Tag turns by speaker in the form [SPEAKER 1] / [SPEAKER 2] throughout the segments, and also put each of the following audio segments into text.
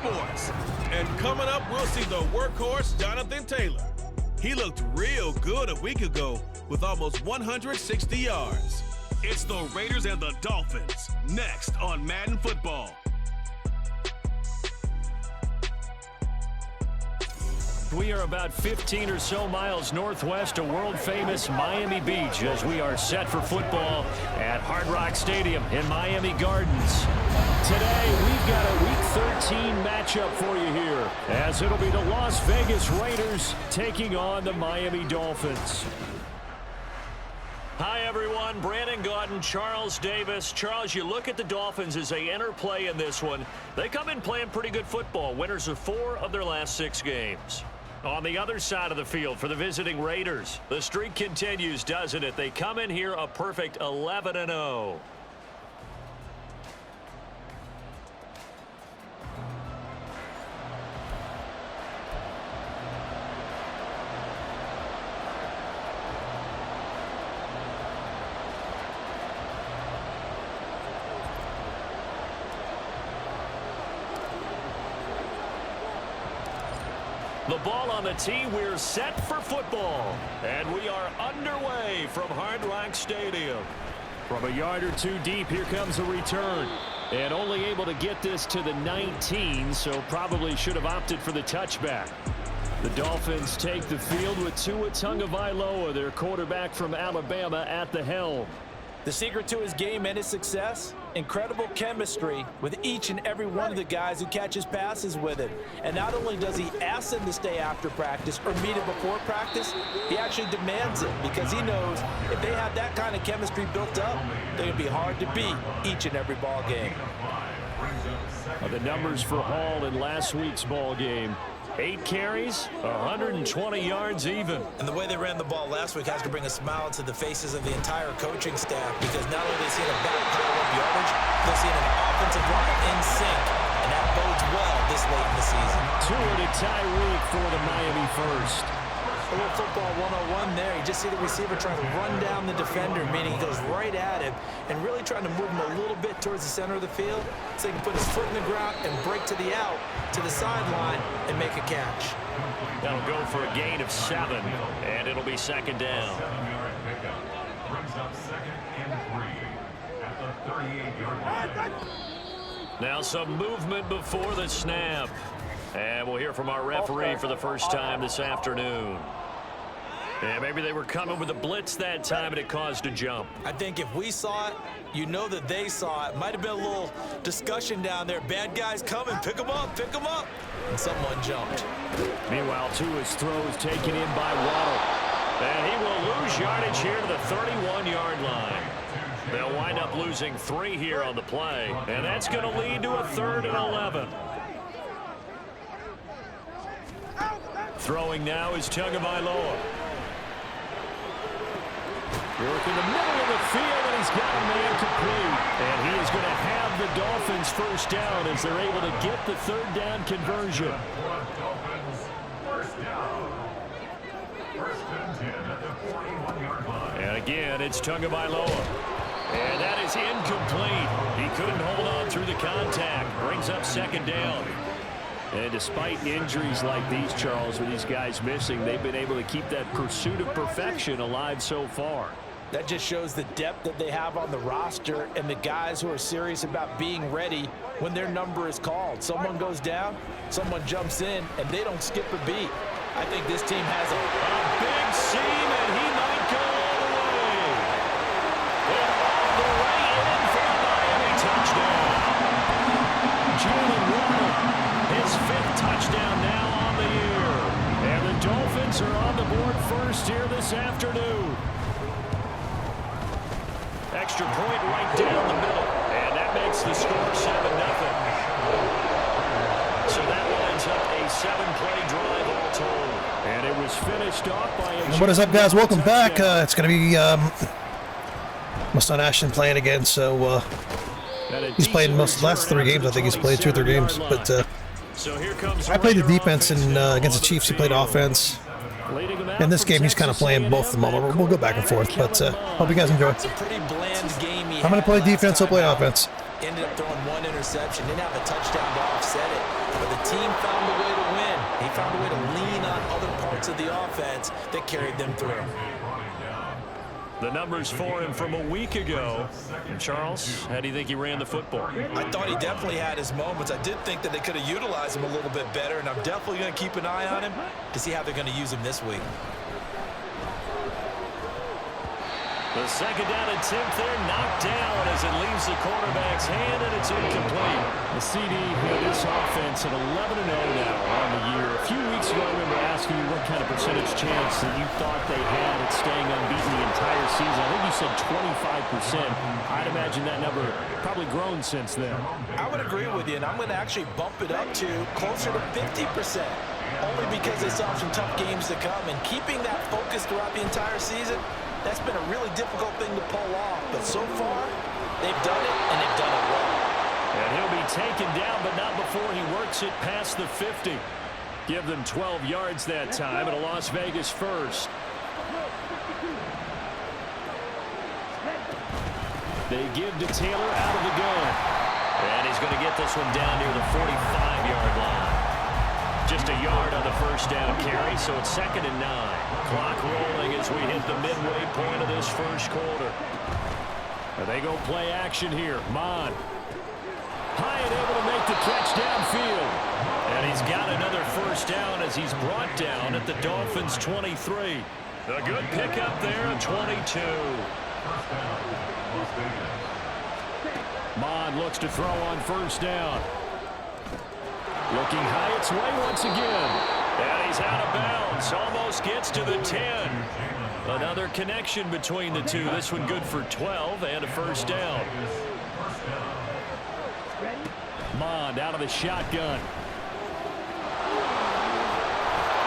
[SPEAKER 1] sports. And coming up, we'll see the workhorse Jonathan Taylor. He looked real good a week ago with almost 160 yards. It's the Raiders and the Dolphins, next on Madden Football.
[SPEAKER 2] We are about 15 or so miles northwest of world-famous Miami Beach as we are set for football at Hard Rock Stadium in Miami Gardens. Today, we've got a Week 13 matchup for you here, as it'll be the Las Vegas Raiders taking on the Miami Dolphins. Hi, everyone. Brandon Gaudin, Charles Davis. Charles, you look at the Dolphins as they enter play in this one. They come in playing pretty good football, winners of 4 of their last 6 games. On the other side of the field for the visiting Raiders, the streak continues, doesn't it? They come in here a perfect 11-0. The ball on the tee, we're set for football. And we are underway from Hard Rock Stadium. From a yard or 2 deep, here comes the return. And only able to get this to the 19, so probably should have opted for the touchback. The Dolphins take the field with Tua Tagovailoa, their quarterback from Alabama, at the helm.
[SPEAKER 3] The secret to his game and his success? Incredible chemistry with each and every one of the guys who catches passes with him. And not only does he ask them to stay after practice or meet him before practice, he actually demands it because he knows if they have that kind of chemistry built up, they're going to be hard to beat each and every ball game.
[SPEAKER 2] The numbers for Hall in last week's ball game. 8 carries, 120 yards even.
[SPEAKER 3] And the way they ran the ball last week has to bring a smile to the faces of the entire coaching staff because not only are they seeing a back pile of yardage, they're seeing an offensive line in sync. And that bodes well this late in the season.
[SPEAKER 2] Tua to Tyreek for the Miami first.
[SPEAKER 3] A little football 101 there. You just see the receiver trying to run down the defender, meaning he goes right at him and really trying to move him a little bit towards the center of the field so he can put his foot in the ground and break to the out, to the sideline, and make a catch.
[SPEAKER 2] That'll go for a gain of 7, and it'll be second down. Now some movement before the snap. And we'll hear from our referee for the first time this afternoon. And maybe they were coming with a blitz that time and it caused a jump.
[SPEAKER 3] I think if we saw it, you know that they saw it. Might have been a little discussion down there. Bad guys coming, pick them up, pick them up. And someone jumped.
[SPEAKER 2] Meanwhile, Tua's throws taken in by Waddle. And he will lose yardage here to the 31-yard line. They'll wind up losing 3 here on the play. And that's going to lead to a 3rd and 11. Throwing now is Tagovailoa. Work in the middle of the field, and he's got a man complete. And he is going to have the Dolphins first down as they're able to get the 3rd down conversion. And again, it's Tagovailoa. And that is incomplete. He couldn't hold on through the contact. Brings up 2nd down. And despite injuries like these, Charles, with these guys missing, they've been able to keep that pursuit of perfection alive so far.
[SPEAKER 3] That just shows the depth that they have on the roster and the guys who are serious about being ready when their number is called. Someone goes down, someone jumps in, and they don't skip a beat. I think this team has a
[SPEAKER 2] big seam, and he might go all the way. And all the way in for a Miami touchdown. Jalen Waddle, his 5th touchdown now on the year. And the Dolphins are on the board first here this afternoon. Extra point right down the middle. And that makes the score 7-0. So that lines up a 7-play drive all told. And it was finished off by a...
[SPEAKER 4] What is up, guys? Welcome back. It's going to be my son Ashton playing again. So he's played most of the last 3 games. I think he's played 2 or 3 games. But I played the defense and against the Chiefs. He played offense. In this game, he's kind of playing both of them. We'll go back and forth. But hope you guys enjoy.
[SPEAKER 3] It's a pretty bland game.
[SPEAKER 4] I'm going to play defense. He'll play offense.
[SPEAKER 3] ended up throwing one interception, didn't have a touchdown to offset it, but the team found a way to win. He found a way to lean on other parts of the offense that carried them through.
[SPEAKER 2] The numbers for him from a week ago. And Charles, how do you think he ran the football?
[SPEAKER 3] I thought he definitely had his moments. I did think that they could have utilized him a little bit better, and I'm definitely going to keep an eye on him to see how they're going to use him this week.
[SPEAKER 2] The second down attempt there knocked down as it leaves the quarterback's hand, and it's incomplete. The CD here, this offense at 11-0 now on the year. A few weeks ago, I remember asking you what kind of percentage chance that you thought they had at staying unbeaten the entire season. I think you said 25%. I'd imagine that number probably grown since then.
[SPEAKER 3] I would agree with you, and I'm going to actually bump it up to closer to 50%. Only because they saw some tough games to come, and keeping that focus throughout the entire season, that's been a really difficult thing to pull off. But so far, they've done it, and they've done it well.
[SPEAKER 2] And he'll be taken down, but not before he works it past the 50. Give them 12 yards that time, and a Las Vegas first. They give to Taylor out of the gun. And he's going to get this one down near the 45-yard line. Just a yard on the first down carry, so it's 2nd and 9. Clock rolling as we hit the midway point of this first quarter. And they go play action here. Mon. Hyatt able to make the catch downfield. And he's got another first down as he's brought down at the Dolphins' 23. A good pickup there at 22. Mon looks to throw on first down. Looking Hyatt's way once again. And he's out of bounds. Almost gets to the 10. Another connection between the two. This one good for 12 and a first down. Mond out of the shotgun.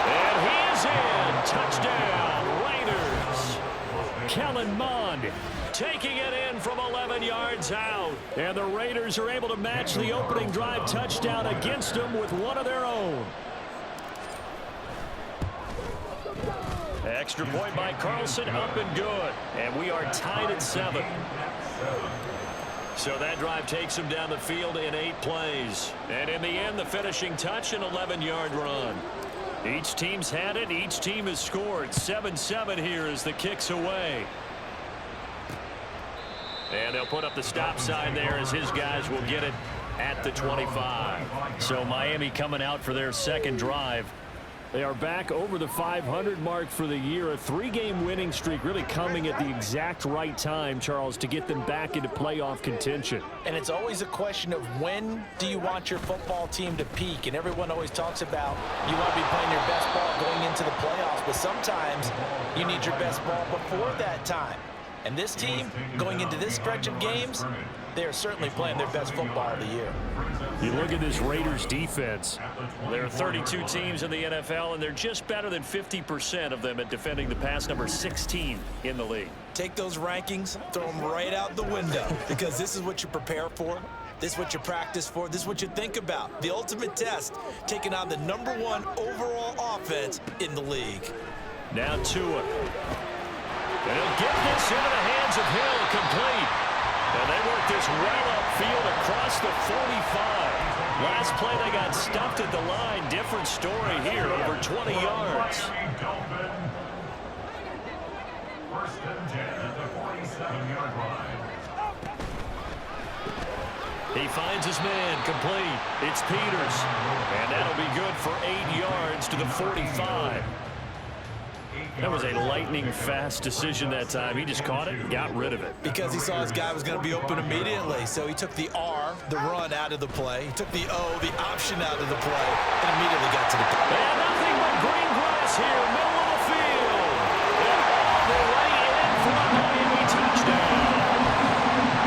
[SPEAKER 2] And he is in. Touchdown, Raiders. Kellen Mond taking it in from 11 yards out. And the Raiders are able to match the opening drive touchdown against them with one of their own. Extra point by Carlson, up and good. And we are tied at 7. So that drive takes him down the field in 8 plays. And in the end, the finishing touch, an 11-yard run. Each team's had it. Each team has scored. 7-7 here as the kick's away. And they'll put up the stop sign there as his guys will get it at the 25. So Miami coming out for their second drive. They are back over the 500 mark for the year. A 3-game winning streak really coming at the exact right time, Charles, to get them back into playoff contention.
[SPEAKER 3] And it's always a question of when do you want your football team to peak? And everyone always talks about you want to be playing your best ball going into the playoffs, but sometimes you need your best ball before that time. And this team, going into this stretch of games, they are certainly playing their best football of the year.
[SPEAKER 2] You look at this Raiders defense. There are 32 teams in the NFL, and they're just better than 50% of them at defending the pass, number 16 in the league.
[SPEAKER 3] Take those rankings, throw them right out the window, because this is what you prepare for. This is what you practice for. This is what you think about. The ultimate test, taking on the #1 overall offense in the league.
[SPEAKER 2] Now Tua. And he'll get this into the hands of Hill, complete. And they work this well upfield across the 45. Last play, they got stuffed at the line. Different story here, over 20 yards.
[SPEAKER 5] First and 10 at the 47-yard line.
[SPEAKER 2] He finds his man, complete. It's Peters. And that'll be good for 8 yards to the 45. That was a lightning-fast decision that time. He just caught it and got rid of it.
[SPEAKER 3] Because he saw his guy was going to be open immediately. So he took the R, the run, out of the play. He took the O, the option, out of the play, and immediately got to the play.
[SPEAKER 2] And nothing but green grass here, middle of the field. And all the way in for a Miami touchdown.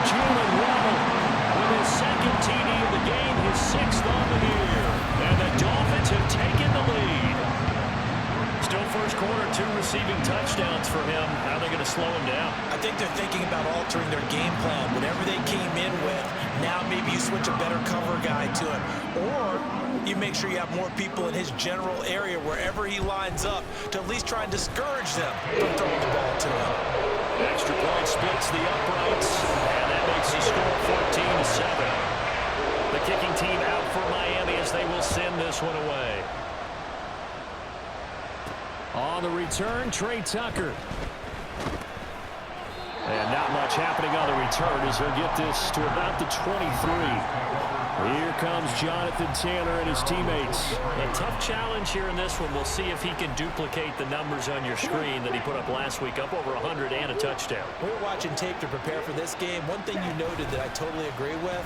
[SPEAKER 2] Jalen Waddle with his second TD of the game, his 6th on the year. And the Dolphins have taken the lead. Still first quarter, 2 receiving touchdowns for him. How are they going to slow him down?
[SPEAKER 3] I think they're thinking about altering their game plan. Whatever they came in with, now maybe you switch a better cover guy to him. Or you make sure you have more people in his general area wherever he lines up to at least try and discourage them from throwing the ball to him.
[SPEAKER 2] Extra point splits the uprights. And that makes the score 14-7. The kicking team out for Miami as they will send this one away. On the return, Trey Tucker. And not much happening on the return as he'll get this to about the 23. Here comes Jonathan Taylor and his teammates.
[SPEAKER 6] A tough challenge here in this one. We'll see if he can duplicate the numbers on your screen that he put up last week, up over 100 and a touchdown.
[SPEAKER 3] We were watching tape to prepare for this game. One thing you noted that I totally agree with,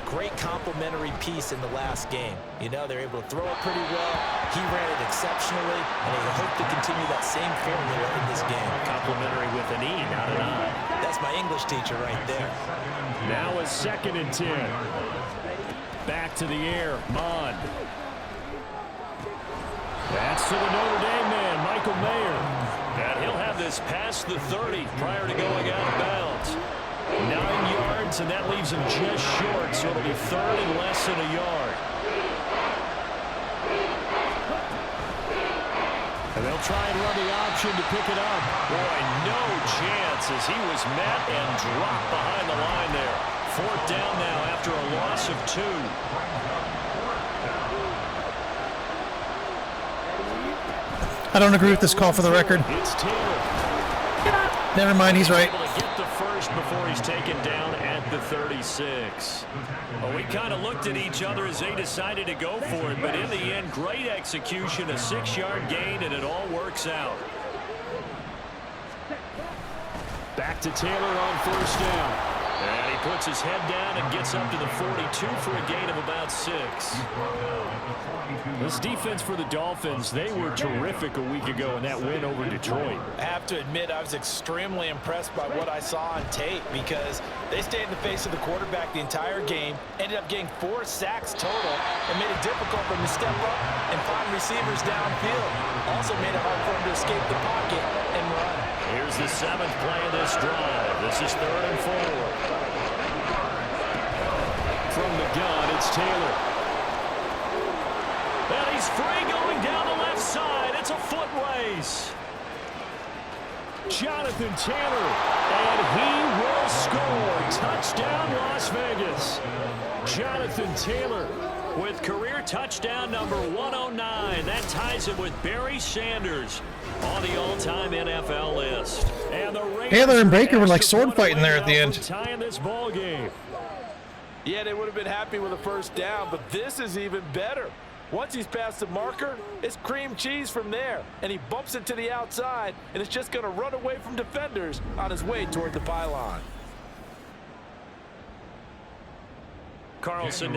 [SPEAKER 3] great complementary piece in the last game. You know, they're able to throw it pretty well. He ran it exceptionally, and they hope to continue that same formula in this game.
[SPEAKER 6] Complementary with an E, not an I.
[SPEAKER 3] That's my English teacher right there.
[SPEAKER 2] Now a 2nd and 10. Back to the air, Mond. That's to the Notre Dame man, Michael Mayer.
[SPEAKER 6] And he'll have this past the 30 prior to going out of bounds.
[SPEAKER 2] 9 yards, and that leaves him just short, so it'll be 3rd and less than a yard. And they'll try and run the option to pick it up.
[SPEAKER 6] Boy, no chance as he was met and dropped behind the line there. 4th down now after a loss of 2.
[SPEAKER 4] I don't agree with this call for the record.
[SPEAKER 2] It's Taylor.
[SPEAKER 4] Never mind, he's right.
[SPEAKER 6] Able to get the first before he's taken down at the 36. Well, we kind of looked at each other as they decided to go for it, but in the end, great execution, a 6-yard gain, and it all works out.
[SPEAKER 2] Back to Taylor on 1st down.
[SPEAKER 6] And he puts his head down and gets up to the 42 for a gain of about 6.
[SPEAKER 2] This defense for the Dolphins, they were terrific a week ago in that win over Detroit.
[SPEAKER 3] I have to admit, I was extremely impressed by what I saw on tape because they stayed in the face of the quarterback the entire game, ended up getting 4 sacks total, and made it difficult for him to step up and find receivers downfield. Also made it hard for him to escape the pocket and run.
[SPEAKER 6] Here's the 7th play of this drive. This is 3rd and 4.
[SPEAKER 2] From the gun, it's Taylor.
[SPEAKER 6] And he's free going down the left side. It's a foot race.
[SPEAKER 2] Jonathan Taylor, and he will score. Touchdown, Las Vegas. Jonathan Taylor
[SPEAKER 6] with career touchdown number 109. That ties him with Barry Sanders on the all-time NFL list.
[SPEAKER 2] And the
[SPEAKER 4] Taylor and Baker were like sword fighting there at the end.
[SPEAKER 2] Tying this ball game.
[SPEAKER 3] Yeah, they would have been happy with a 1st down, but this is even better. Once he's past the marker, it's cream cheese from there, and he bumps it to the outside, and it's just going to run away from defenders on his way toward the pylon.
[SPEAKER 6] Carlson.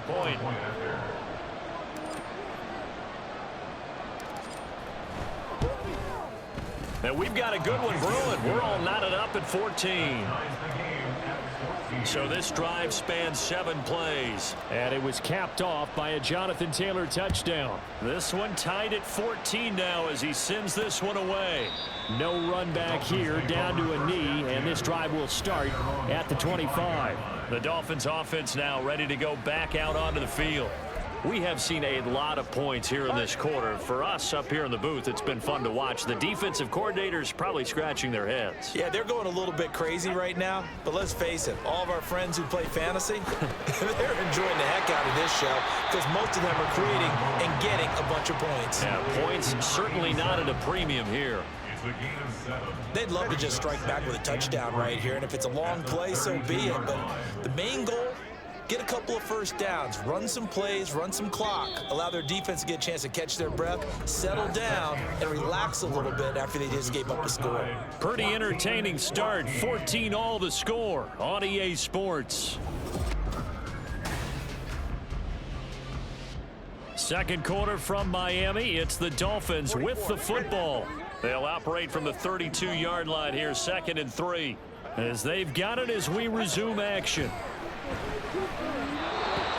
[SPEAKER 6] Point. And we've got a good one brewing. We're all knotted up at 14. So this drive spans 7 plays.
[SPEAKER 2] And it was capped off by a Jonathan Taylor touchdown.
[SPEAKER 6] This one tied at 14 now as he sends this one away.
[SPEAKER 2] No run back here, down to a knee, and this drive will start at the 25.
[SPEAKER 6] The Dolphins offense now ready to go back out onto the field. We have seen a lot of points here in this quarter. For us up here in the booth, it's been fun to watch. The defensive coordinators probably scratching their heads.
[SPEAKER 3] Yeah, they're going a little bit crazy right now, but let's face it, all of our friends who play fantasy, they're enjoying the heck out of this show because most of them are creating and getting a bunch of points.
[SPEAKER 6] Yeah, points certainly not at a premium here.
[SPEAKER 3] They'd love to just strike back with a touchdown right here, and if it's a long play, so be it. But the main goal, get a couple of 1st downs, run some plays, run some clock, allow their defense to get a chance to catch their breath, settle down, and relax a little bit after they just gave up a score.
[SPEAKER 6] Pretty entertaining start. 14-all the score on EA Sports. 2nd quarter from Miami. It's the Dolphins with the football. They'll operate from the 32-yard line here, 2nd and 3. As they've got it as we resume action.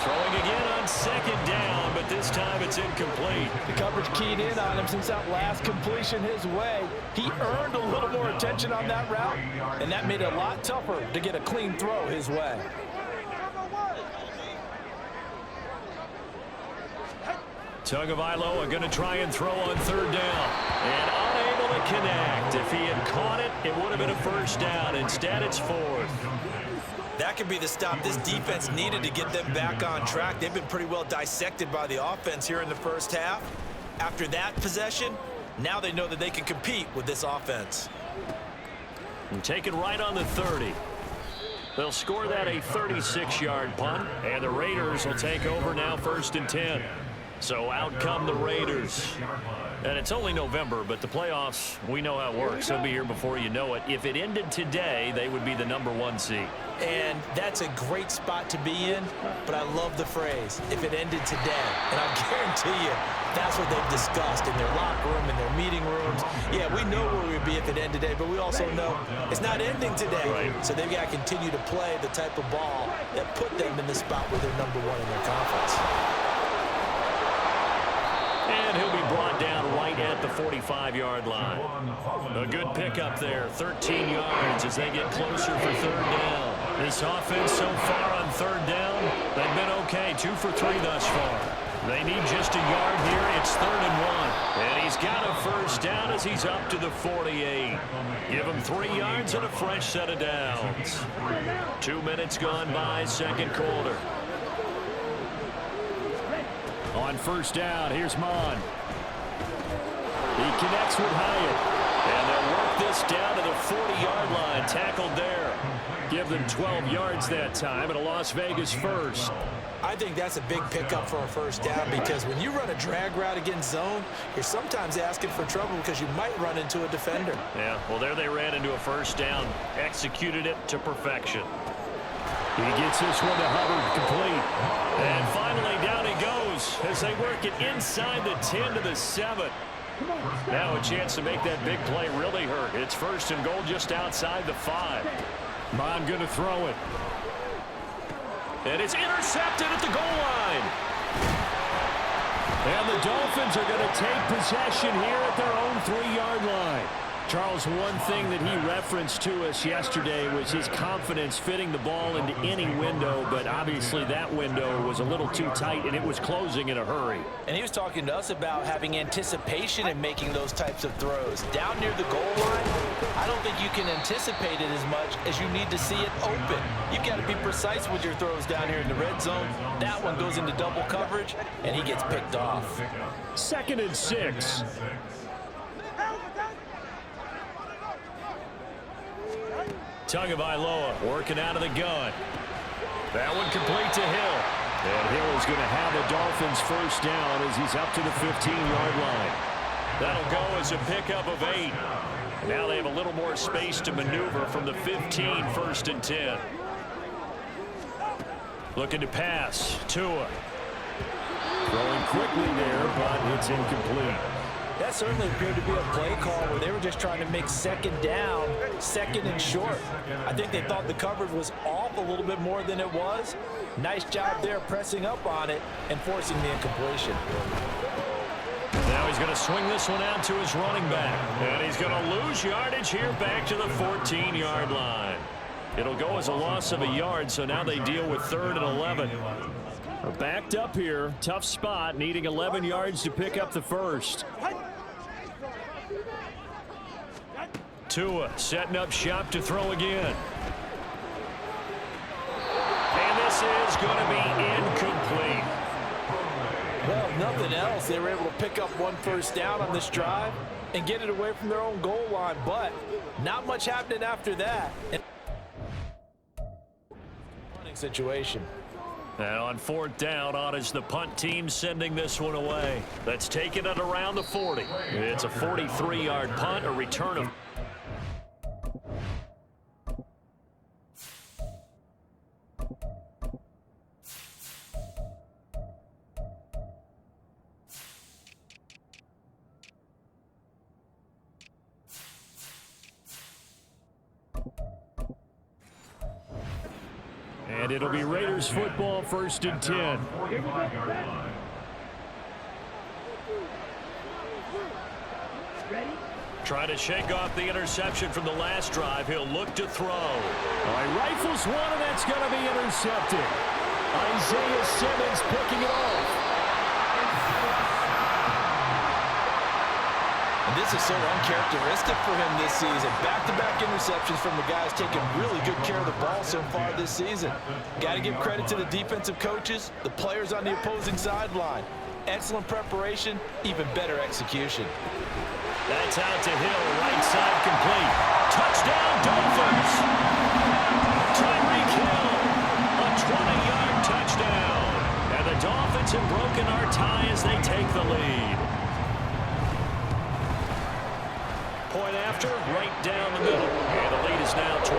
[SPEAKER 6] Throwing again on 2nd down, but this time it's incomplete.
[SPEAKER 3] The coverage keyed in on him since that last completion his way. He earned a little more attention on that route, and that made it a lot tougher to get a clean throw his way.
[SPEAKER 6] Tagovailoa going to try and throw on third down. And unable to connect. If he had caught it, it would have been a first down. Instead, it's fourth.
[SPEAKER 3] That could be the stop this defense needed to get them back on track. They've been pretty well dissected by the offense here in the first half. After that possession, now they know that they can compete with this offense.
[SPEAKER 6] And taken right on the 30. They'll score that a 36-yard punt, and the Raiders will take over now 1st and 10. So out come the Raiders. And it's only November, but the playoffs, we know how it works. They'll be here before you know it. If it ended today, they would be the #1 seed.
[SPEAKER 3] And that's a great spot to be in, but I love the phrase, if it ended today. And I guarantee you, that's what they've discussed in their locker room, in their meeting rooms. Yeah, we know where we'd be if it ended today, but we also know it's not ending today.
[SPEAKER 6] Right.
[SPEAKER 3] So they've got to continue to play the type of ball that put them in the spot where they're #1 in their conference.
[SPEAKER 6] And he'll be brought down right at the 45-yard line. A good pickup there, 13 yards as they get closer for third down. This offense so far on third down, they've been okay, 2 for 3 thus far. They need just a yard here. It's 3rd and 1. And he's got a first down as he's up to the 48. Give him 3 yards and a fresh set of downs. 2 minutes gone by, second quarter. On first down, here's Mon. He connects with Hyatt. And they'll work this down to the 40-yard line. Tackled there. Give them 12 yards that time, and a Las Vegas first.
[SPEAKER 3] I think that's a big pickup for a first down because when you run a drag route against zone, you're sometimes asking for trouble because you might run into a defender.
[SPEAKER 6] Yeah, well, there they ran into a first down. Executed it to perfection. He gets this one to Hubbard, complete. And finally, down he goes as they work it inside the 10 to the 7. Now a chance to make that big play really hurt. It's 1st and goal just outside the 5. Mon going to throw it. And it's intercepted at the goal line. And the Dolphins are going to take possession here at their own 3-yard line. Charles, one thing that he referenced to us yesterday was his confidence fitting the ball into any window, but obviously that window was a little too tight, and it was closing in a hurry.
[SPEAKER 3] And he was talking to us about having anticipation in making those types of throws. Down near the goal line, I don't think you can anticipate it as much as you need to see it open. You've got to be precise with your throws down here in the red zone. That one goes into double coverage, and he gets picked off.
[SPEAKER 2] 2nd and 6.
[SPEAKER 6] Tagovailoa working out of the gun. That one complete to Hill. And Hill is going to have the Dolphins first down as he's up to the 15-yard line. That'll go as a pickup of 8. And now they have a little more space to maneuver from the 15, 1st and 10. Looking to pass. Tua.
[SPEAKER 2] Throwing quickly there, but it's incomplete.
[SPEAKER 3] That certainly appeared to be a play call where they were just trying to make 2nd down, 2nd and short. I think they thought the coverage was off a little bit more than it was. Nice job there pressing up on it and forcing the incompletion.
[SPEAKER 6] Now he's going to swing this one out to his running back. And he's going to lose yardage here back to the 14-yard line. It'll go as a loss of a yard, so now they deal with 3rd and 11.
[SPEAKER 2] Backed up here, tough spot, needing 11 yards to pick up the first.
[SPEAKER 6] Tua setting up shop to throw again. And this is going to be incomplete.
[SPEAKER 3] Well, if nothing else, they were able to pick up 1 first down on this drive and get it away from their own goal line, but not much happening after that. Running situation.
[SPEAKER 6] And on 4th down, on is the punt team sending this one away. That's taken it around the 40. It's a 43-yard punt, a return of... And it'll be Raiders football, 1st and 10. Trying to shake off the interception from the last drive. He'll look to throw.
[SPEAKER 2] All right, rifles one, and that's going to be intercepted. Isaiah Simmons picking it off.
[SPEAKER 3] And this is so uncharacteristic for him this season. Back-to-back interceptions from the guys taking really good care of the ball so far this season. Got to give credit to the defensive coaches, the players on the opposing sideline. Excellent preparation, even better execution.
[SPEAKER 2] That's out to Hill, right side complete. Touchdown, Dolphins! Tyreek Hill, a 20-yard touchdown. And the Dolphins have broken our tie as they take the lead. Point after, right down the middle. And the lead is now 21-14.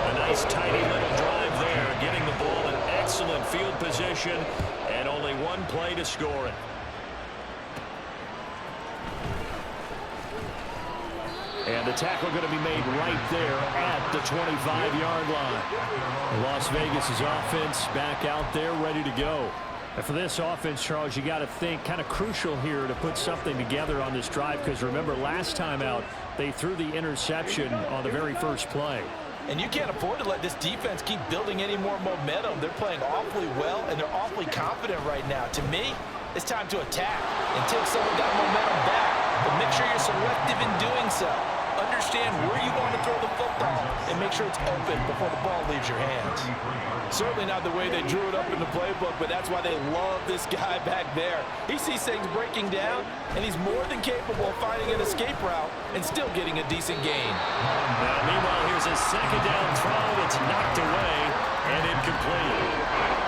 [SPEAKER 2] A nice, tidy little drive there, getting the ball in excellent field position, and only one play to score it. And the tackle going to be made right there at the 25-yard line. Las Vegas' offense back out there ready to go. And for this offense, Charles, you got to think kind of crucial here to put something together on this drive, because remember last time out they threw the interception on the very first play.
[SPEAKER 3] And you can't afford to let this defense keep building any more momentum. They're playing awfully well, and they're awfully confident right now. To me, it's time to attack and take some of that momentum back. But make sure you're selective in doing so. Understand where you want to throw the football and make sure it's open before the ball leaves your hands. Certainly not the way they drew it up in the playbook, but that's why they love this guy back there. He sees things breaking down, and he's more than capable of finding an escape route and still getting a decent gain.
[SPEAKER 2] Now, meanwhile, here's a second down throw that's knocked away and incomplete.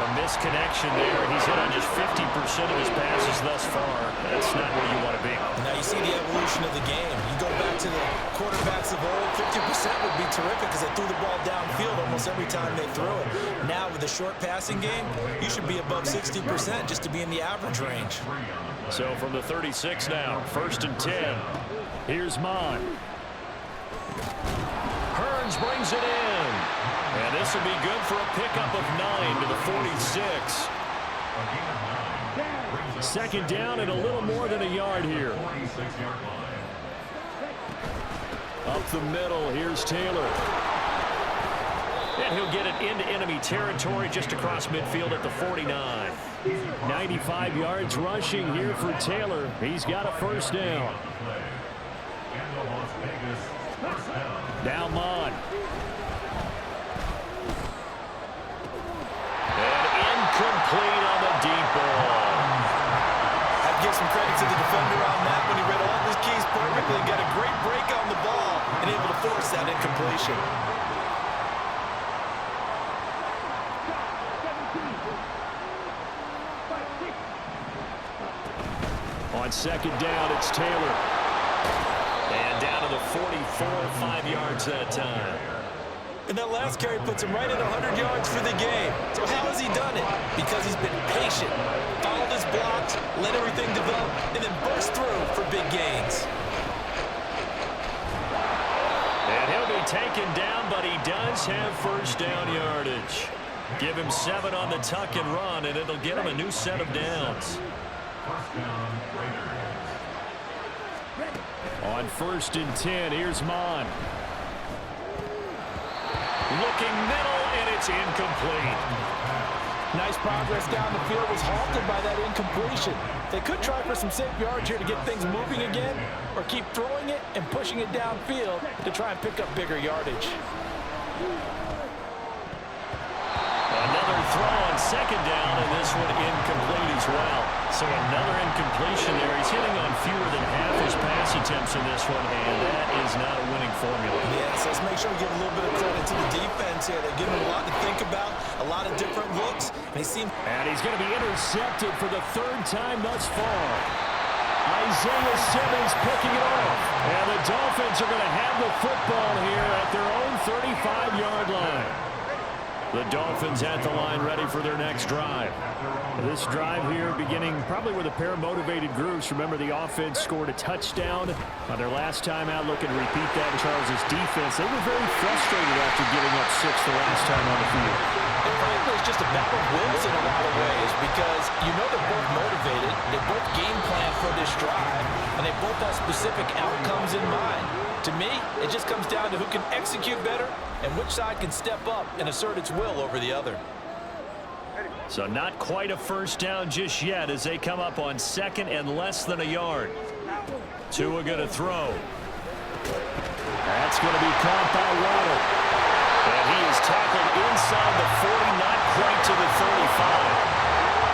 [SPEAKER 2] A misconnection there. He's hit on just 50% of his passes thus far. That's not where you want to be.
[SPEAKER 3] Now you see the evolution of the game. You go back to the quarterbacks of old, 50% would be terrific because they threw the ball downfield almost every time they threw it. Now with the short passing game, you should be above 60% just to be in the average range.
[SPEAKER 2] So from the 36 now, 1st and 10. Here's Mon. Hearns brings it in. And this will be good for a pickup of 9 to the 46. Second down and a little more than a yard here. Up the middle, here's Taylor. And he'll get it into enemy territory just across midfield at the 49. 95 yards rushing here for Taylor. He's got a first down. Now Mon. Incomplete on the deep ball.
[SPEAKER 3] I'd give some credit to the defender on that when he read all of his keys perfectly and got a great break on the ball and able to force that incompletion.
[SPEAKER 2] On second down, it's Taylor. And down to the 44, 5 yards that time.
[SPEAKER 3] And that last carry puts him right at 100 yards for the game. So how has he done it? Because he's been patient, followed his blocks, let everything develop, and then burst through for big gains.
[SPEAKER 2] And he'll be taken down, but he does have first down yardage. Give him 7 on the tuck and run, and it'll get him a new set of downs. On 1st and 10, here's Mon. Looking middle, and it's incomplete.
[SPEAKER 3] Nice progress down the field, was halted by that incompletion. They could try for some safe yards here to get things moving again, or keep throwing it and pushing it downfield to try and pick up bigger yardage.
[SPEAKER 2] Another throw on second down, and this one incomplete as well. So another incompletion there. He's hitting on fewer than half his pass attempts in this one, and that is not a winning formula.
[SPEAKER 3] Yes, let's make sure we give a little bit of credit to the defense here. They're giving him a lot to think about, a lot of different looks.
[SPEAKER 2] And he's going to be intercepted for the 3rd time thus far. Isaiah Simmons picking it off. And the Dolphins are going to have the football here at their own 35-yard line. The Dolphins at the line ready for their next drive. This drive here beginning probably with a pair of motivated groups. Remember, the offense scored a touchdown on their last time out. Looking to repeat that in Charles' defense. They were very frustrated after giving up 6 the last time on the field.
[SPEAKER 3] And frankly, it's just a battle of wills in a lot of ways because you know they're both motivated. They both game plan for this drive, and they both have specific outcomes in mind. To me, it just comes down to who can execute better and which side can step up and assert its will over the other.
[SPEAKER 6] So not quite a first down just yet as they come up on 2nd and less than a yard. Tua going to throw. That's going to be caught by Waddle. And he is tackled inside the 40, not quite to the 35.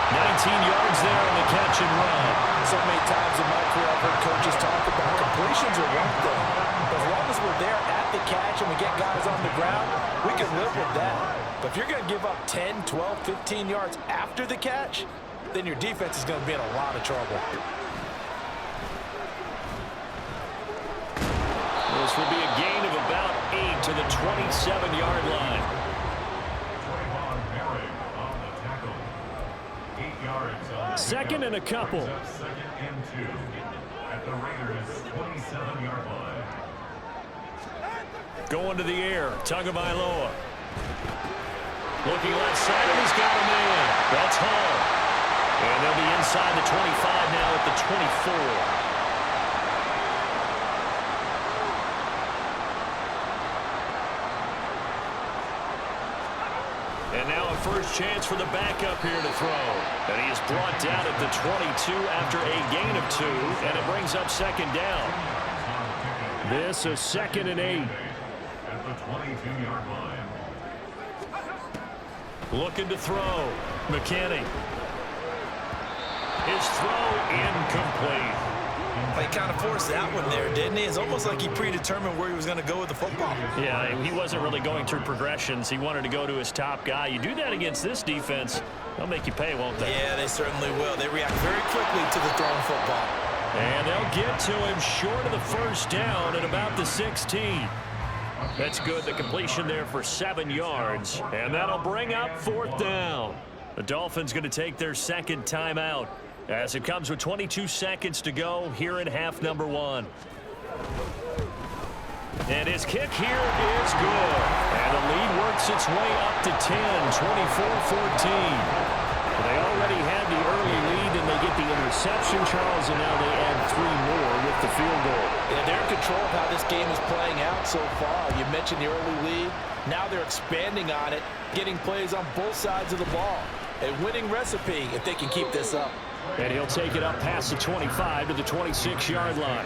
[SPEAKER 6] 19 yards there on the catch and run.
[SPEAKER 3] So many times in my career I've heard coaches talk about completions are one thing. As long as we're there at the catch and we get guys on the ground, we can live with that. But if you're going to give up 10, 12, 15 yards after the catch, then your defense is going to be in a lot of trouble.
[SPEAKER 6] This will be a gain of about 8 to the 27-yard line.
[SPEAKER 2] Second and a couple.
[SPEAKER 5] Second and 2 at the Raiders' 27-yard line.
[SPEAKER 6] Going to the air, Tagovailoa. Looking left side, and he's got a man. That's Hall. And they'll be inside the 25 now at the 24. And now a first chance for the backup here to throw. And he is brought down at the 22 after a gain of 2, and it brings up 2nd down.
[SPEAKER 2] This is 2nd and 8.
[SPEAKER 5] At the 22-yard line.
[SPEAKER 6] Looking to throw. McKinney. His throw incomplete.
[SPEAKER 3] He kind of forced that one there, didn't he? It's almost like he predetermined where he was going to go with the football.
[SPEAKER 6] Yeah, he wasn't really going through progressions. He wanted to go to his top guy. You do that against this defense, they'll make you pay, won't they?
[SPEAKER 3] Yeah, they certainly will. They react very quickly to the thrown football.
[SPEAKER 6] And they'll get to him short of the first down at about the 16. That's good. The completion there for 7 yards. And that'll bring up 4th down. The Dolphins going to take their 2nd timeout as it comes with 22 seconds to go here in half number 1. And his kick here is good. And the lead works its way up to 10, 24-14. They already had the early lead, and they get the interception, Charles, and now they add 3 more with the field goal.
[SPEAKER 3] Yeah, they're in control of how this game is playing out so far. You mentioned the early lead. Now they're expanding on it, getting plays on both sides of the ball. A winning recipe if they can keep this up.
[SPEAKER 2] And he'll take it up past the 25 to the 26-yard line.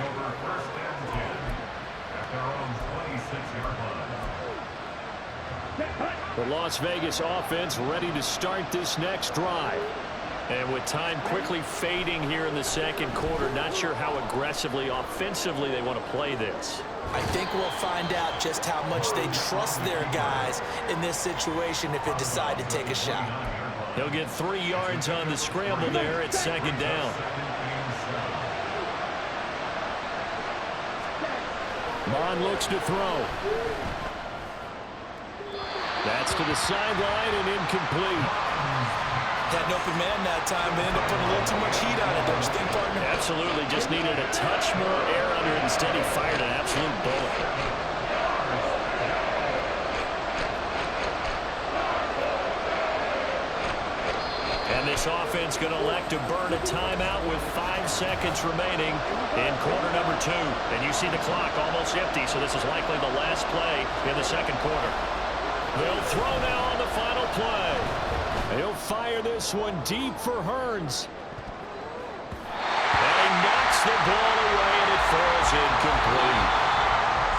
[SPEAKER 2] The Las Vegas offense ready to start this next drive.
[SPEAKER 6] And with time quickly fading here in the 2nd quarter, not sure how aggressively, offensively they want to play this.
[SPEAKER 3] I think we'll find out just how much they trust their guys in this situation if they decide to take a shot.
[SPEAKER 6] He'll get 3 yards on the scramble there at 2nd down.
[SPEAKER 2] Bond looks to throw. That's to the sideline and incomplete.
[SPEAKER 3] Had an open man that time, but ended up putting a little too much heat on it, don't you think, partner?
[SPEAKER 6] Absolutely, just needed a touch more air under it. Instead, he fired an absolute bullet. And this offense going to elect to burn a timeout with 5 seconds remaining in quarter number 2. And you see the clock almost empty, so this is likely the last play in the 2nd quarter. They'll throw now on the final play.
[SPEAKER 2] He'll fire this one deep for Hearns.
[SPEAKER 6] And he knocks the ball away, and it falls incomplete.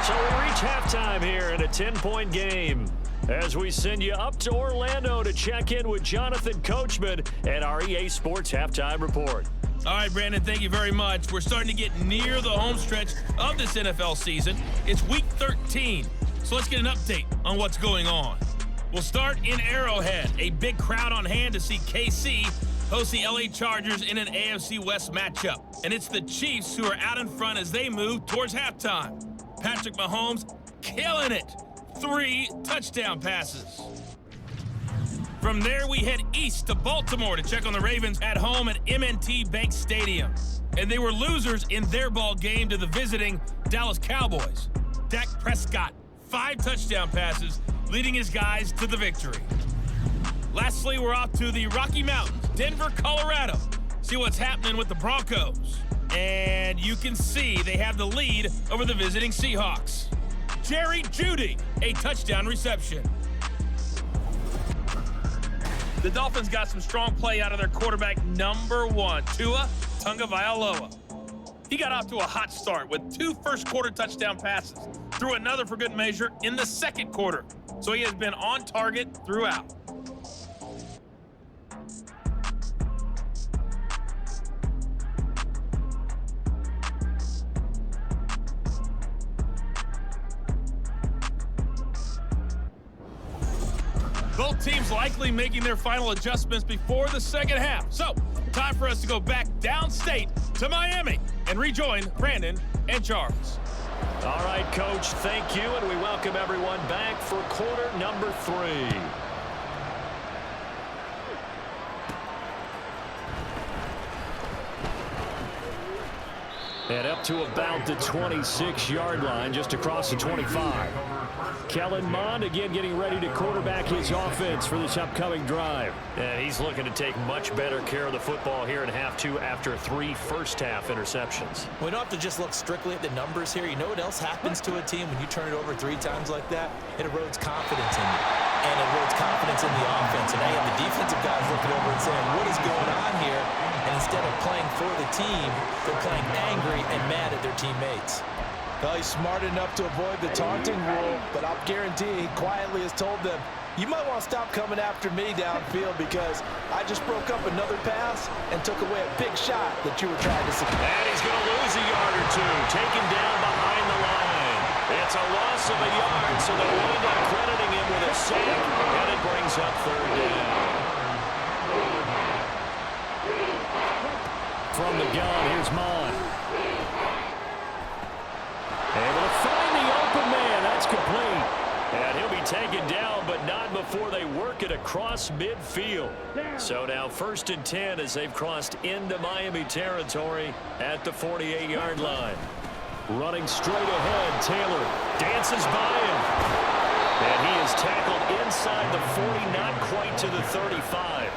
[SPEAKER 6] So we reach halftime here in a 10-point game as we send you up to Orlando to check in with Jonathan Coachman and our EA Sports Halftime Report.
[SPEAKER 1] All right, Brandon, thank you very much. We're starting to get near the home stretch of this NFL season. It's Week 13, so let's get an update on what's going on. We'll start in Arrowhead. A big crowd on hand to see KC host the LA Chargers in an AFC West matchup. And it's the Chiefs who are out in front as they move towards halftime. Patrick Mahomes killing it. 3 touchdown passes. From there, we head east to Baltimore to check on the Ravens at home at M&T Bank Stadium. And they were losers in their ball game to the visiting Dallas Cowboys. Dak Prescott, 5 touchdown passes, leading his guys to the victory. Lastly, we're off to the Rocky Mountains, Denver, Colorado. See what's happening with the Broncos. And you can see they have the lead over the visiting Seahawks. Jerry Jeudy, a touchdown reception.
[SPEAKER 7] The Dolphins got some strong play out of their quarterback, number 1, Tua Tagovailoa. He got off to a hot start with 2 first-quarter touchdown passes, threw another for good measure in the second quarter. So he has been on target throughout. Both teams likely making their final adjustments before the second half. So, time for us to go back downstate to Miami and rejoin Brandon and Charles.
[SPEAKER 2] All right, Coach, thank you, and we welcome everyone back for quarter number 3. And up to about the 26-yard line, just across the 25. Kellen Mond again getting ready to quarterback his offense for this upcoming drive.
[SPEAKER 6] And he's looking to take much better care of the football here in half 2 after 3 first-half interceptions.
[SPEAKER 3] We don't have to just look strictly at the numbers here. You know what else happens to a team when you turn it over 3 times like that? It erodes confidence in you. And it erodes confidence in the offense. And now you have the defensive guys looking over and saying, what is going on here? And instead of playing for the team, they're playing angry and mad at their teammates.
[SPEAKER 8] Well, he's smart enough to avoid the taunting rule, but I'll guarantee he quietly has told them, you might want to stop coming after me downfield because I just broke up another pass and took away a big shot that you were trying to secure.
[SPEAKER 2] And he's going to lose a yard or 2, taken down behind the line. It's a loss of a yard, so they wind up crediting him with a sack, and it brings up 3rd down. From the gun, here's Mond. Able to find the open man. That's complete. And he'll be taken down, but not before they work it across midfield. So now 1st and 10 as they've crossed into Miami territory at the 48-yard line. Running straight ahead, Taylor dances by him. And he is tackled inside the 40, not quite to the 35.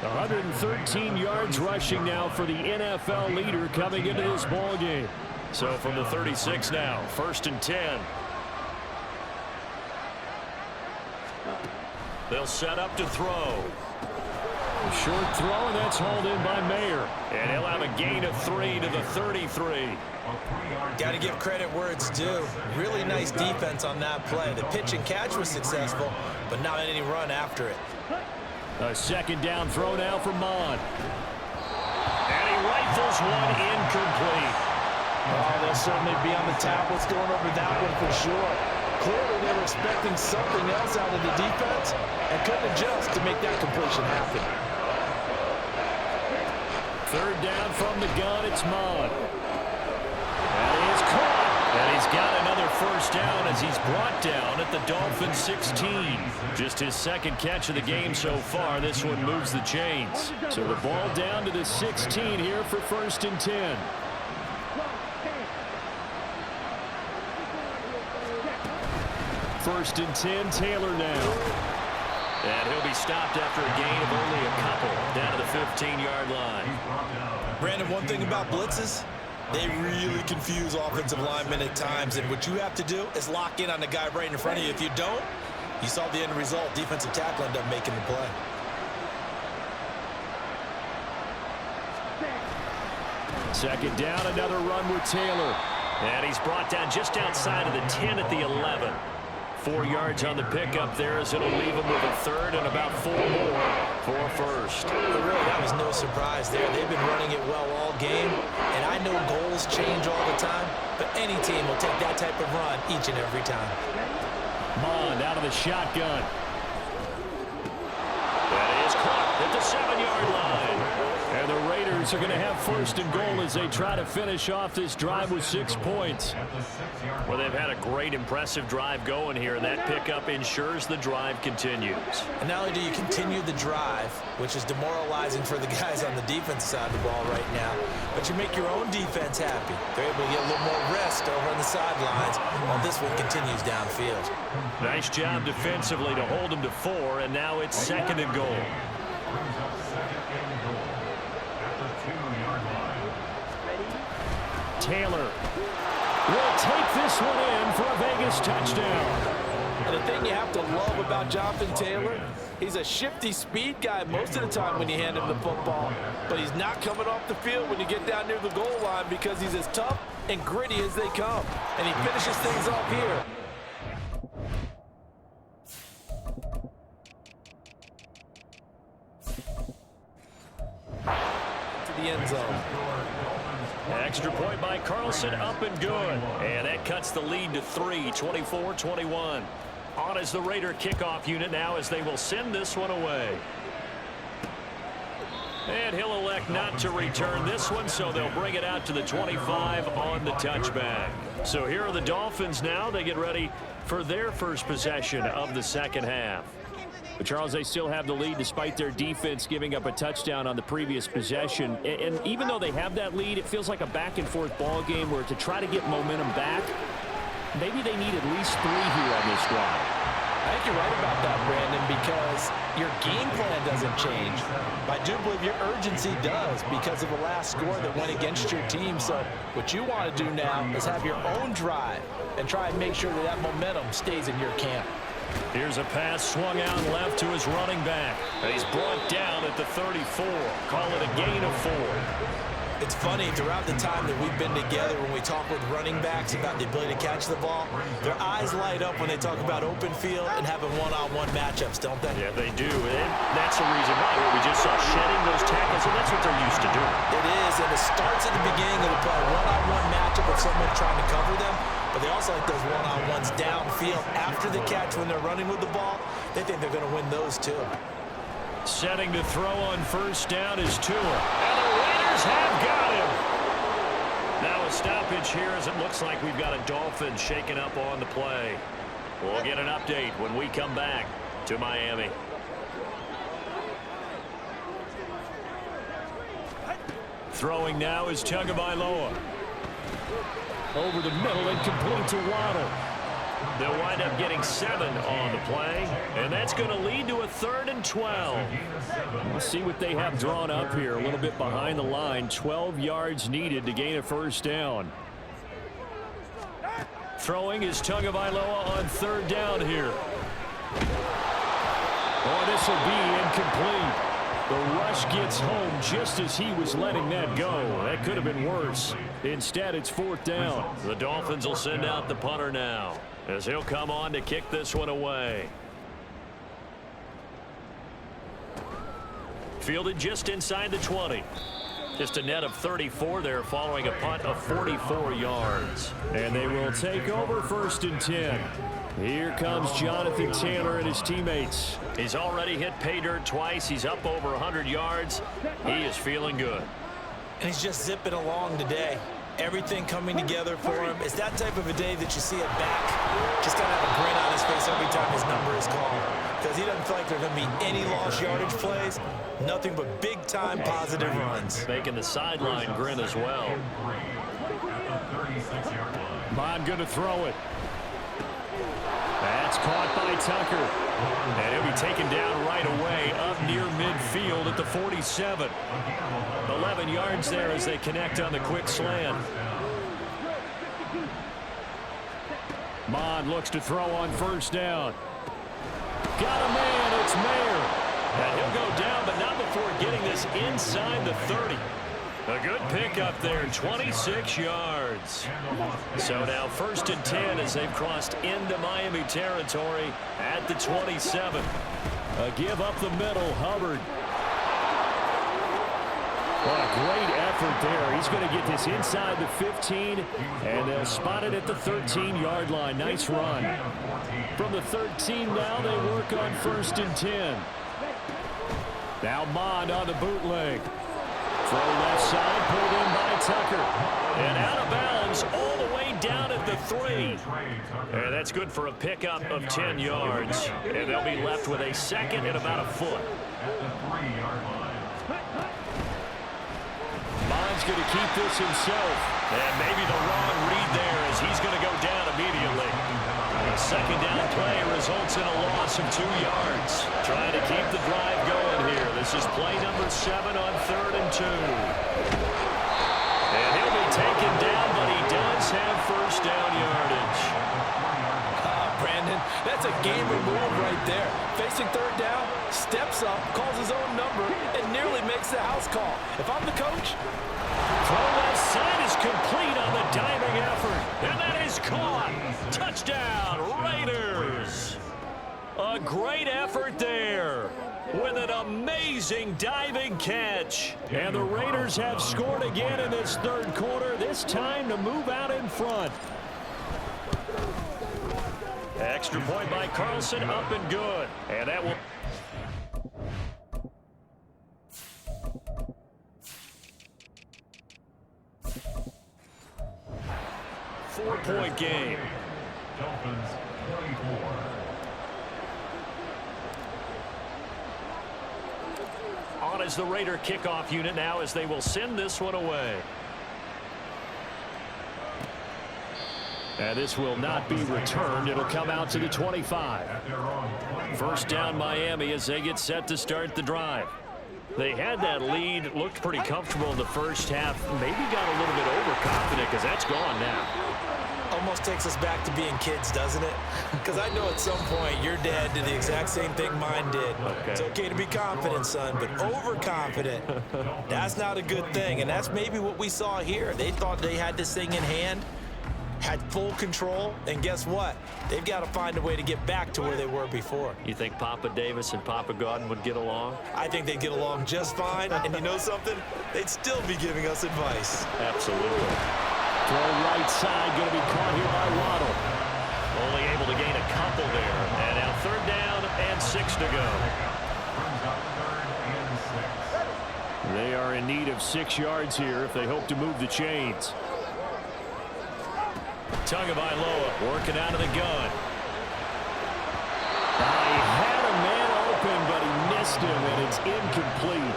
[SPEAKER 2] 113 yards rushing now for the NFL leader coming into this ball game. So from the 36 now, 1st and 10. They'll set up to throw. Short throw, and that's hauled in by Mayer. And he'll have a gain of 3 to the 33.
[SPEAKER 3] Got to give credit where it's due. Really nice defense on that play. The pitch and catch was successful, but not any run after it.
[SPEAKER 2] A 2nd down throw now for Mond. And he rifles one incomplete.
[SPEAKER 8] Oh, they'll certainly be on the tablets going over that one for sure. Clearly, they were expecting something else out of the defense and couldn't adjust to make that completion happen.
[SPEAKER 2] 3rd down from the gun, it's Mond. And he is caught. And he's got another 1st down as he's brought down at the Dolphins 16. Just his 2nd catch of the game so far. This one moves the chains. So the ball down to the 16 here for 1st and 10. First and 10, Taylor now. And he'll be stopped after a gain of only a couple down to the 15-yard line.
[SPEAKER 3] Brandon, one thing about blitzes, they really confuse offensive linemen at times, and what you have to do is lock in on the guy right in front of you. If you don't, you saw the end result. Defensive tackle ended up making the play.
[SPEAKER 2] Second down, another run with Taylor. And he's brought down just outside of the 10 at the 11. 4 yards on the pickup there as it'll leave him with a 3rd and about 4 more for 1st.
[SPEAKER 3] But really, that was no surprise there. They've been running it well all game, and I know goals change all the time, but any team will take that type of run each and every time.
[SPEAKER 2] Mond out of the shotgun. That is caught at the 7-yard line. And the Raiders are going to have 1st and goal as they try to finish off this drive with 6 points.
[SPEAKER 6] Well, they've had a great, impressive drive going here, and that pickup ensures the drive continues.
[SPEAKER 3] And not only do you continue the drive, which is demoralizing for the guys on the defense side of the ball right now, but you make your own defense happy. They're able to get a little more rest over on the sidelines while this one continues downfield.
[SPEAKER 6] Nice job defensively to hold them to 4, and now it's 2nd and goal.
[SPEAKER 2] Taylor will take this one in for a Vegas touchdown.
[SPEAKER 3] A
[SPEAKER 8] And the thing you have to love about Jonathan Taylor, he's a shifty speed guy most of the time when you hand him the football, but he's not coming off the field when you get down near the goal line because he's as tough and gritty as they come. And he finishes things off here. To the end zone.
[SPEAKER 6] Extra point by Carlson, up and good. And that cuts the lead to 3, 24-21. On is the Raider kickoff unit now as they will send this one away. And he'll elect not to return this one, so they'll bring it out to the 25 on the touchback. So here are the Dolphins now. They get ready for their first possession of the second half.
[SPEAKER 2] But Charles, they still have the lead despite their defense giving up a touchdown on the previous possession. And even though they have that lead, it feels like a back-and-forth ball game where to try to get momentum back, maybe they need at least 3 here on this drive.
[SPEAKER 8] I think you're right about that, Brandon, because your game plan doesn't change. But I do believe your urgency does because of the last score that went against your team. So what you want to do now is have your own drive and try and make sure that that momentum stays in your camp.
[SPEAKER 6] Here's a pass swung out left to his running back. He's brought down at the 34. Call it a gain of 4.
[SPEAKER 8] It's funny, throughout the time that we've been together, when we talk with running backs about the ability to catch the ball, their eyes light up when they talk about open field and having one-on-one matchups, don't they?
[SPEAKER 6] Yeah, they do. And that's the reason why we just saw shedding those tackles, and that's what they're used to doing.
[SPEAKER 8] It is, and it starts at the beginning of the play, one-on-one matchup with someone trying to cover them, but they also like those one-on-ones downfield after the catch when they're running with the ball. They think they're going to win those too.
[SPEAKER 6] Setting to throw on first down is Tua. And the Raiders have got him. Now a stoppage here as it looks like we've got a Dolphin shaken up on the play. We'll get an update when we come back to Miami. Throwing now is Tagovailoa. Over the middle and complete to Waddle. They'll wind up getting 7 on the play, and that's going to lead to a 3rd and 12.
[SPEAKER 2] Let's see what they have drawn up here. A little bit behind the line. 12 yards needed to gain a first down.
[SPEAKER 6] Throwing is Tagovailoa on 3rd down here. Oh, this will be incomplete. The rush gets home just as he was letting that go. That could have been worse. Instead, it's 4th down. The Dolphins will send out the punter now, as he'll come on to kick this one away. Fielded just inside the 20. Just a net of 34 there following a punt of 44 yards.
[SPEAKER 2] And they will take over 1st and 10. Here comes Jonathan Taylor and his teammates.
[SPEAKER 6] He's already hit pay dirt twice. He's up over 100 yards. He is feeling good.
[SPEAKER 8] And he's just zipping along today. Everything coming together for him. It's that type of a day that you see a back just kind of have a grin on his face every time his number is called. Because he doesn't feel like there's going to be any lost yardage plays. Nothing but big-time positive runs.
[SPEAKER 6] Making the sideline grin as well.
[SPEAKER 2] Bond going to throw it. That's caught by Tucker.
[SPEAKER 6] And he'll be taken down right away up near midfield at the 47. 11 yards there as they connect on the quick slant.
[SPEAKER 2] Bond looks to throw on first down. Got a man, it's Mayer.
[SPEAKER 6] And he'll go down, but not before getting this inside the 30. A good pickup there, 26 yards. So now 1st and 10 as they've crossed into Miami territory at the 27.
[SPEAKER 2] A give up the middle, Hubbard. What a great effort there. He's going to get this inside the 15, and they'll spot it at the 13-yard line. Nice run. From the 13 now, they work on 1st and 10. Now Mond on the bootleg. Throw left side, pulled in by Tucker.
[SPEAKER 6] And out of bounds all the way down at the 3. And that's good for a pickup of 10 yards. And they'll be left with a 2nd and about a foot.
[SPEAKER 2] Bond's going to keep this himself.
[SPEAKER 6] And maybe the wrong read there as he's going to go down immediately. A 2nd down play results in a loss of 2 yards. Trying to keep the drive going here. This is play number 7 on 3rd and 2. And he'll be taken down, but he does have first down yardage.
[SPEAKER 8] Brandon,
[SPEAKER 3] That's a gamer move right there. Facing third down, steps up, calls his own number, and nearly makes the house call. If I'm the coach...
[SPEAKER 2] Throw left side is complete on the diving effort. And that is caught. Touchdown, Raiders. A great effort there with an amazing diving catch. And the Raiders have scored again in this third quarter, this time to move out in front. Extra point by Carlson, up and good. And that will... Four-point game.
[SPEAKER 5] Dolphins 24.
[SPEAKER 2] On as the Raider kickoff unit now as they will send this one away. And this will not be returned. It'll come out to the 25. First down Miami as they get set to start the drive. They had that lead, looked pretty comfortable in the first half, maybe got a little bit overconfident because that's gone now.
[SPEAKER 3] Almost takes us back to being kids, doesn't it? Because I know at some point your dad did the exact same thing mine did.
[SPEAKER 2] Okay.
[SPEAKER 3] It's okay to be confident, son, but overconfident, that's not a good thing. And that's maybe what we saw here. They thought they had this thing in hand, had full control, and guess what? They've got to find a way to get back to where they were before.
[SPEAKER 2] You think Papa Davis and Papa Godin would get along?
[SPEAKER 3] I think they'd get along just fine, and you know something? They'd still be giving us advice.
[SPEAKER 2] Absolutely. Throw right side, going to be caught here by Waddle. Only able to gain a couple there. And now third down and 6 to go. They are in need of 6 yards here if they hope to move the chains. Tagovailoa working out of the gun. He had a man open, but he missed him, and it's incomplete.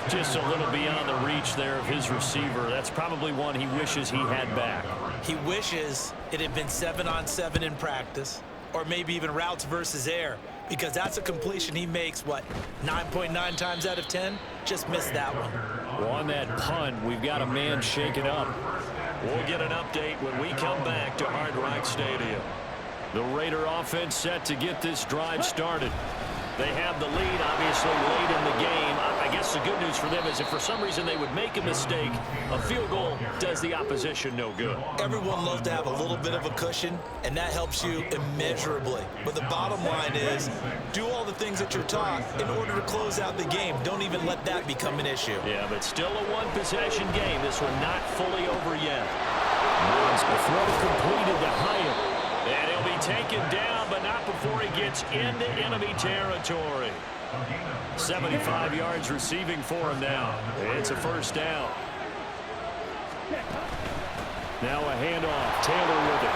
[SPEAKER 2] Just a little beyond the reach there of his receiver. That's probably one he wishes he had back.
[SPEAKER 3] He wishes it had been 7-on-7 in practice, or maybe even routes versus air, because that's a completion he makes, what, 9.9 times out of 10? Just missed that one.
[SPEAKER 2] On that punt, we've got a man shaken up. We'll get an update when we come back to Hard Rock Stadium. The Raider offense set to get this drive started. They have the lead, obviously, late in the game. I guess the good news for them is if for some reason they would make a mistake, a field goal does the opposition no good.
[SPEAKER 3] Everyone loves to have a little bit of a cushion, and that helps you immeasurably. But the bottom line is, do all the things that you're taught in order to close out the game. Don't even let that become an issue.
[SPEAKER 2] Yeah, but still a one-possession game. This one not fully over yet. The throw completed to Hyatt. And he'll be taken down, but not before he gets into enemy territory. 75 yards receiving for him now. It's a first down. Now a handoff. Taylor with it.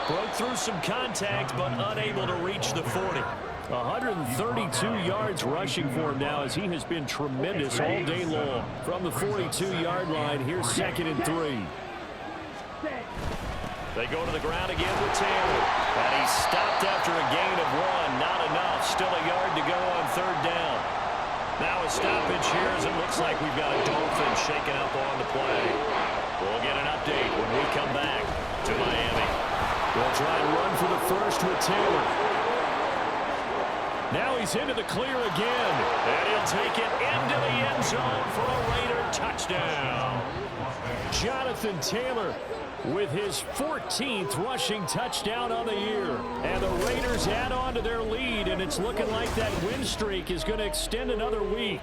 [SPEAKER 2] Broke through some contact, but unable to reach the 40. 132 yards rushing for him now as he has been tremendous all day long. From the 42-yard line, here's 2nd and 3. They go to the ground again with Taylor. And he's stopped after a gain of 1. Not enough. Still a yard to go on third down. Now a stoppage here as it looks like we've got a Dolphin shaken up on the play. We'll get an update when we come back to Miami. We'll try and run for the first with Taylor. Now he's into the clear again. And he'll take it into the end zone for a Raider touchdown. Jonathan Taylor with his 14th rushing touchdown on the year. And the Raiders add on to their lead, and it's looking like that win streak is going to extend another week.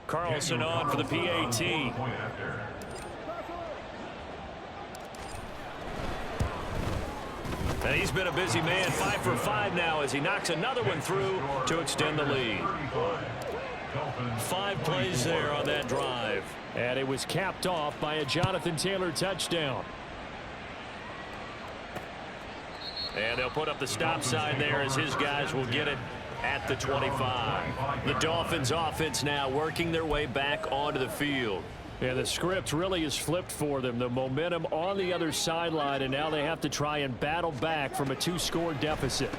[SPEAKER 2] Carlson on for the PAT. And he's been a busy man, 5 for 5 now as he knocks another one through to extend the lead. 5 plays there on that drive. And it was capped off by a Jonathan Taylor touchdown. And they'll put up the stop sign there as his guys will get it at the 25. The Dolphins offense now working their way back onto the field. Yeah, the script really is flipped for them. The momentum on the other sideline, and now they have to try and battle back from a 2-score deficit.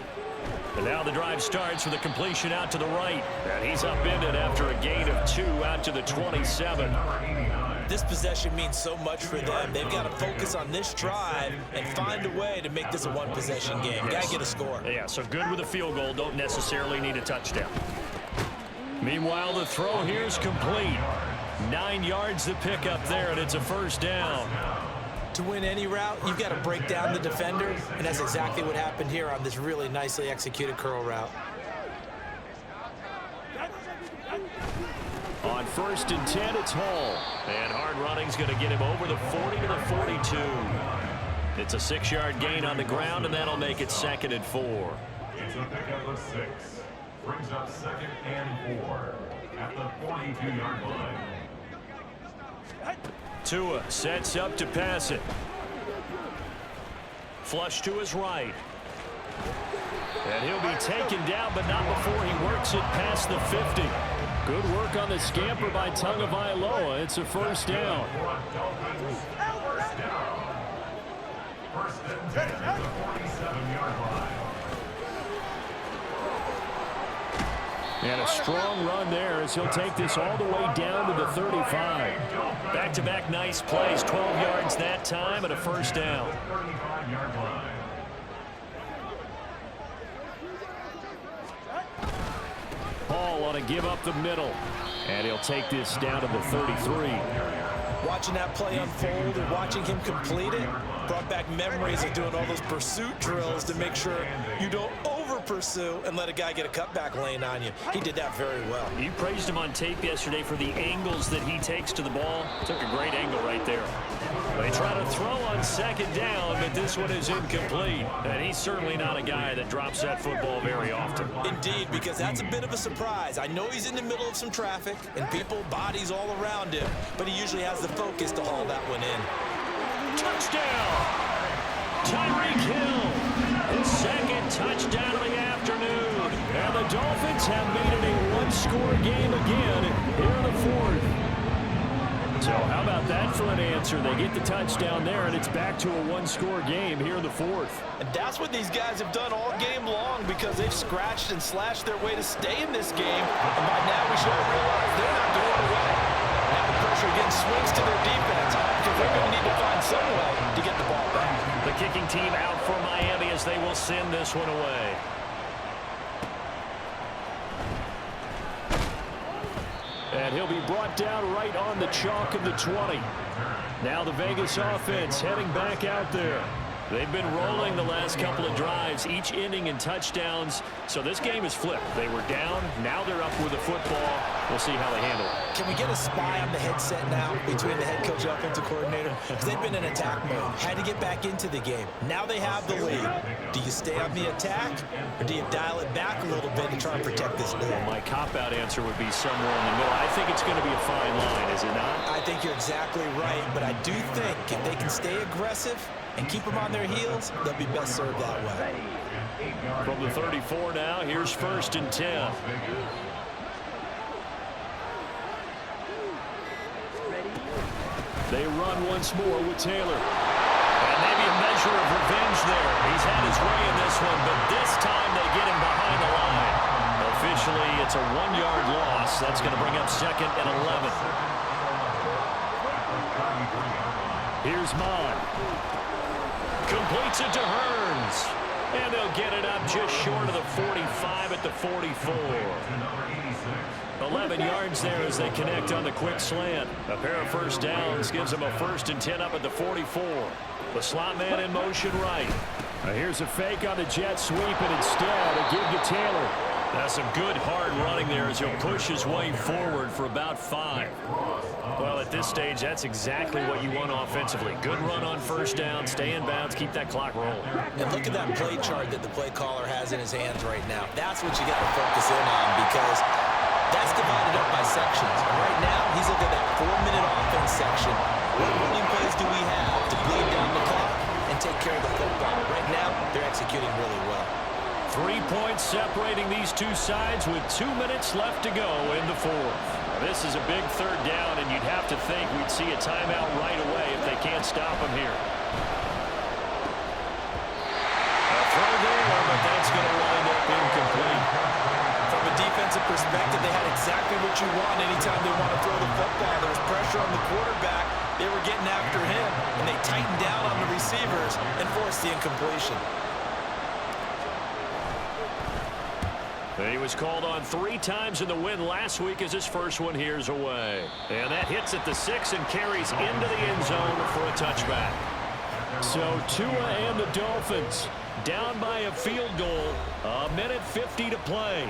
[SPEAKER 6] And now the drive starts with a completion out to the right. And he's upended after a gain of 2 out to the 27.
[SPEAKER 3] This possession means so much for them. They've got to focus on this drive and find a way to make this a one-possession game. Got to get a score.
[SPEAKER 6] Yeah, so good with a field goal. Don't necessarily need a touchdown. Meanwhile, the throw here's complete. 9 yards to pick up there, and it's a first down.
[SPEAKER 3] To win any route, you've got to break down the defender, and that's exactly what happened here on this really nicely executed curl route.
[SPEAKER 6] On 1st and 10, it's Hall. And hard running's going to get him over the 40 to the 42. It's a 6-yard gain on the ground, and that'll make it 2nd and 4.
[SPEAKER 5] It's a pickup of 6. Brings up 2nd and 4 at the 42-yard line.
[SPEAKER 6] Tua sets up to pass it. Flush to his right. And he'll be taken down, but not before he works it past the 50. Good work on the scamper by Tagovailoa. It's a first down.
[SPEAKER 5] First and 10 at the 47-yard line.
[SPEAKER 6] And a strong run there as he'll take this all the way down to the 35. Back-to-back nice plays, 12 yards that time and a first down.
[SPEAKER 5] 35-yard line.
[SPEAKER 6] Hall on a give up the middle. And he'll take this down to the 33.
[SPEAKER 3] Watching that play unfold and watching him complete it brought back memories of doing all those pursuit drills to make sure you don't over-pursue and let a guy get a cutback lane on you. He did that very well.
[SPEAKER 6] You praised him on tape yesterday for the angles that he takes to the ball. Took a great angle right there. They try to throw on 2nd down, but this one is incomplete. And he's certainly not a guy that drops that football very often.
[SPEAKER 3] Indeed, because that's a bit of a surprise. I know he's in the middle of some traffic and people, bodies all around him, but he usually has the focus to haul that one in.
[SPEAKER 6] Touchdown! Tyreek Hill, his 2nd touchdown of the afternoon. And the Dolphins have made it a one-score game again here in the 4th. So how about that for an answer? They get the touchdown there, and it's back to a one-score game here in the 4th.
[SPEAKER 3] And that's what these guys have done all game long because they've scratched and slashed their way to stay in this game. And by now we should have realized they're not going away. Now the pressure again swings to their defense because they're going to need to find some way to get the ball back.
[SPEAKER 6] The kicking team out for Miami as they will send this one away. And he'll be brought down right on the chalk of the 20. Now the Vegas offense heading back out there. They've been rolling the last couple of drives, each inning in touchdowns. So this game is flipped. They were down. Now they're up with the football. We'll see how they handle it.
[SPEAKER 3] Can we get a spy on the headset now between the head coach and offensive coordinator? Because they've been in attack mode. Had to get back into the game. Now they have the lead. Do you stay on the attack or do you dial it back a little bit and try and protect this lead?
[SPEAKER 6] Well, my cop-out answer would be somewhere in the middle. I think it's going to be a fine line, is it not?
[SPEAKER 3] I think you're exactly right, but I do think if they can stay aggressive and keep them on their heels, they'll be best served that way.
[SPEAKER 6] From the 34 now, here's 1st and 10. They run once more with Taylor. And maybe a measure of revenge there. He's had his way in this one, but this time they get him behind the line. Officially, it's a 1-yard loss. That's going to bring up 2nd and 11. Here's Mond. Completes it to Hearns. And they'll get it up just short of the 45 at the 44. 11 yards there as they connect on the quick slant. A pair of first downs gives them a 1st and 10 up at the 44. The slot man in motion right. Now here's a fake on the jet sweep, and instead a give to Taylor. That's some good hard running there as he'll push his way forward for about 5. Well, at this stage, that's exactly what you want offensively. Good run on first down, stay in bounds, keep that clock rolling.
[SPEAKER 3] And look at that play chart that the play caller has in his hands right now. That's what you got to focus in on because that's divided up by sections. Right now, he's looking at that 4-minute offense section. What running plays do we have to bleed down the clock and take care of the football? Right now, they're executing really well.
[SPEAKER 6] 3 points separating these two sides with 2 minutes left to go in the 4th. This is a big 3rd down, and you'd have to think we'd see a timeout right away if they can't stop him here. A throw there, but that's going to wind up
[SPEAKER 3] Incomplete. From a defensive perspective, they had exactly what you want anytime they want to throw the football. There was pressure on the quarterback. They were getting after him, and they tightened down on the receivers and forced the incompletion.
[SPEAKER 2] He was called on 3 times in the win last week as his first one here's away. And that hits at the 6 and carries into the end zone for a touchback. So Tua and the Dolphins down by a field goal. 1:50 to play.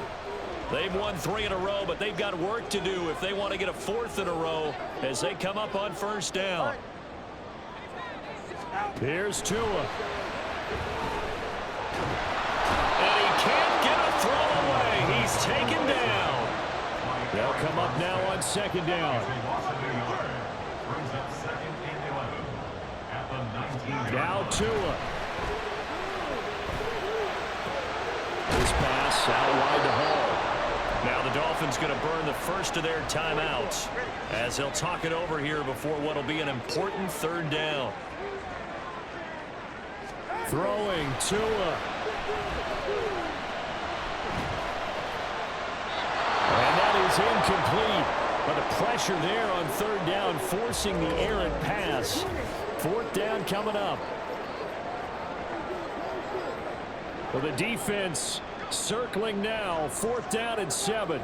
[SPEAKER 2] They've won 3 in a row, but they've got work to do if they want to get a 4th in a row as they come up on first down. Here's Tua. And he can't get a throw away. He's taken down. They'll come up now on second down. Now Tua. This pass out wide to Hall. Now the Dolphins going to burn the first of their timeouts as they'll talk it over here before what will be an important 3rd down. Throwing Tua. And that is incomplete. But the pressure there on 3rd down forcing the errant pass. 4th down coming up. Well, the defense circling now. 4th down and 7.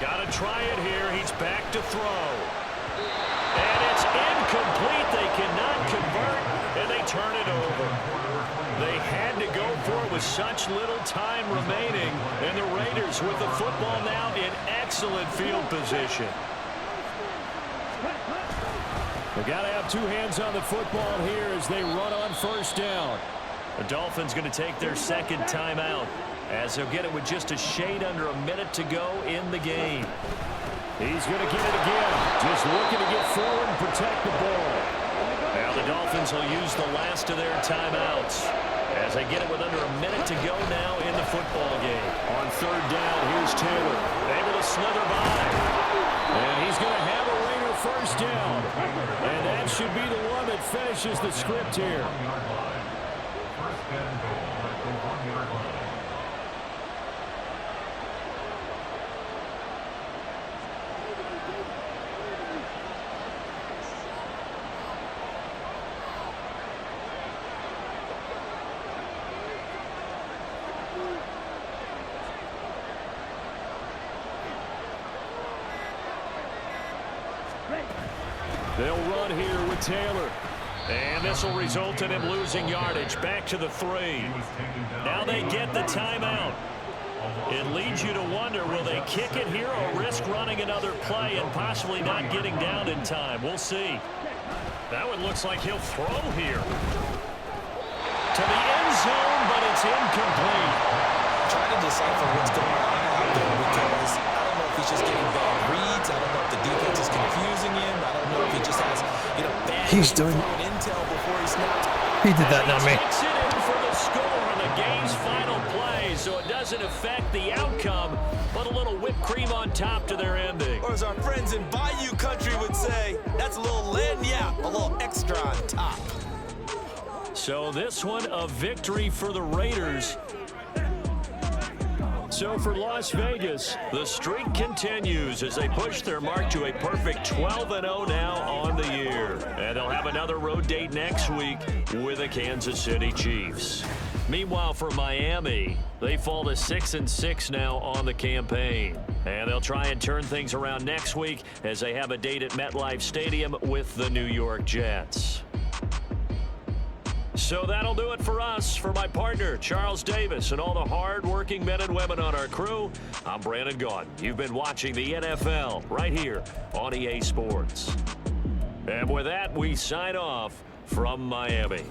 [SPEAKER 2] Got to try it here. He's back to throw. And it's incomplete. They cannot convert, and they turn it over. They had to go for it with such little time remaining, and the Raiders with the football now in excellent field position. They got to have 2 hands on the football here as they run on first down. The Dolphins going to take their 2nd timeout as they'll get it with just a shade under a minute to go in the game. He's going to get it again, just looking to get forward and protect the ball. Now the Dolphins will use the last of their timeouts as they get it with under a minute to go now in the football game. On 3rd down, here's Taylor, able to slither by. And he's going to have a Raider first down. And that should be the one that finishes the script here. They'll run here with Taylor. And this will result in him losing yardage back to the 3. Now they get the timeout. It leads you to wonder, will they kick it here or risk running another play and possibly not getting down in time? We'll see. That one looks like he'll throw here. To the end zone, but it's incomplete.
[SPEAKER 3] Trying to decipher what's going on out there because I don't know if he's just getting bad reads. I don't know if the defense is confusing him. I don't know if he just has, bad intel before he snaps.
[SPEAKER 4] He did that, not me.
[SPEAKER 2] Takes it in for the score on the game's final play, so it doesn't affect the outcome, but a little whipped cream on top to their ending.
[SPEAKER 3] Or as our friends in Bayou Country would say, that's a little lagniappe, a little extra on top.
[SPEAKER 2] So this one a victory for the Raiders. So for Las Vegas, the streak continues as they push their mark to a perfect 12-0 now on the year. And they'll have another road date next week with the Kansas City Chiefs. Meanwhile, for Miami, they fall to 6-6 now on the campaign. And they'll try and turn things around next week as they have a date at MetLife Stadium with the New York Jets. So that'll do it for us. For my partner, Charles Davis, and all the hard-working men and women on our crew, I'm Brandon Gaudin. You've been watching the NFL right here on EA Sports. And with that, we sign off from Miami.